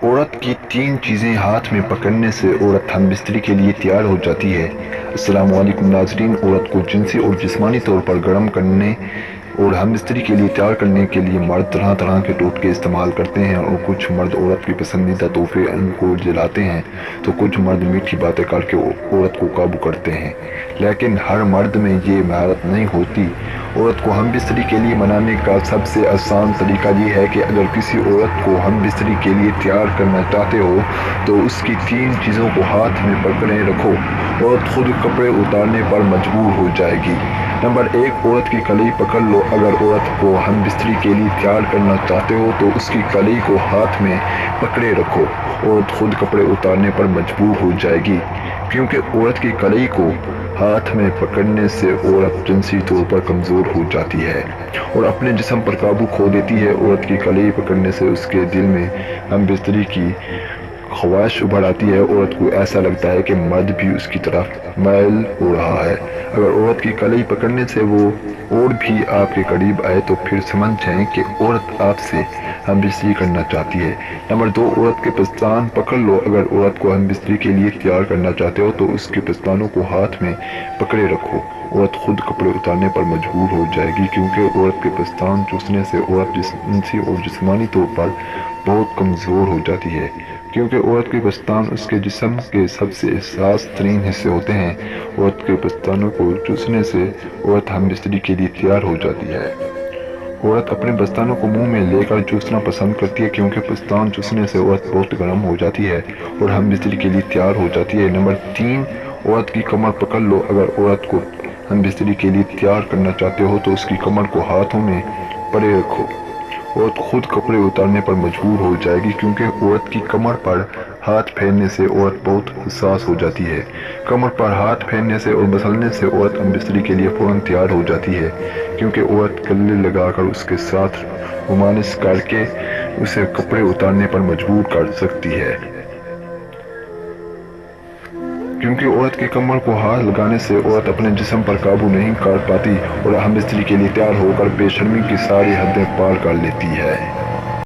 عورت کی 3 چیزیں ہاتھ میں پکڑنے سے عورت ہم بستری کے لیے تیار ہو جاتی ہے۔ السلام علیکم ناظرین، عورت کو جنسی اور جسمانی طور پر گرم کرنے اور ہم بستری کے لیے تیار کرنے کے لیے مرد طرح طرح کے ٹوٹکے استعمال کرتے ہیں، اور کچھ مرد عورت کی پسندیدہ تحفے ان کو دلاتے ہیں تو کچھ مرد میٹھی باتیں کر کے عورت کو قابو کرتے ہیں، لیکن ہر مرد میں یہ مہارت نہیں ہوتی۔ عورت کو ہم بستری کے لیے منانے کا سب سے آسان طریقہ یہ ہے کہ اگر کسی عورت کو ہم بستری کے لیے تیار کرنا چاہتے ہو تو اس کی 3 چیزوں کو ہاتھ میں پکڑے رکھو۔ عورت خود کپڑے اتارنے پر مجبور ہو جائے گی۔ نمبر 1، عورت کی کلائی پکڑ لو۔ اگر عورت کو ہم بستری کے لیے تیار کرنا چاہتے ہو تو اس کی کلائی کو ہاتھ میں پکڑے رکھو۔ عورت خود کپڑے اتارنے پر مجبور ہو جائے گی، کیونکہ عورت کی کلائی کو ہاتھ میں پکڑنے سے عورت جنسی طور پر کمزور ہو جاتی ہے اور اپنے جسم پر قابو کھو دیتی ہے۔ عورت کی کلائی پکڑنے سے اس کے دل میں ہم بستری کی خواہش ابھر آتی ہے۔ عورت کو ایسا لگتا ہے کہ مرد بھی اس کی طرف مائل ہو رہا ہے۔ اگر عورت کی کلائی پکڑنے سے وہ اور بھی آپ کے قریب آئے تو پھر سمجھ جائیں کہ عورت آپ سے ہم بستری کرنا چاہتی ہے۔ نمبر 2، عورت کے پستان پکڑ لو۔ اگر عورت کو ہم بستری کے لیے تیار کرنا چاہتے ہو تو اس کے پستانوں کو ہاتھ میں پکڑے رکھو۔ عورت خود کپڑے اتارنے پر مجبور ہو جائے گی، کیونکہ عورت کے پستان چوسنے سے عورت جنسی اور جسمانی طور پر بہت کمزور ہو جاتی ہے، کیونکہ عورت کے پستان اس کے جسم کے سب سے حساس ترین حصے ہوتے ہیں۔ عورت کے پستانوں کو چوسنے سے عورت ہم بستری کے لیے تیار ہو جاتی ہے۔ عورت اپنے پستانوں کو منہ میں لے کر چوسنا پسند کرتی ہے، کیونکہ پستان چوسنے سے عورت بہت گرم ہو جاتی ہے اور ہم بستری کے لیے تیار ہو جاتی ہے۔ نمبر 3، عورت کی کمر پکڑ لو۔ اگر عورت کو ہم بستری کے لیے تیار کرنا چاہتے ہو تو اس کی کمر کو ہاتھوں میں پکڑے رکھو۔ عورت خود کپڑے اتارنے پر مجبور ہو جائے گی، کیونکہ عورت کی کمر پر ہاتھ پھیرنے سے عورت بہت حساس ہو جاتی ہے۔ کمر پر ہاتھ پھیرنے سے اور مسلنے سے عورت ہم بستری کے لیے فوراً تیار ہو جاتی ہے، کیونکہ عورت گلے لگا کر اس کے ساتھ رومانس کر کے اسے کپڑے اتارنے پر مجبور کر سکتی ہے۔ کیونکہ عورت کی کمر کو ہاتھ لگانے سے عورت اپنے جسم پر قابو نہیں کر پاتی اور ہم بستری کے لیے تیار ہو کر بے شرمی کی ساری حدیں پار کر لیتی ہے۔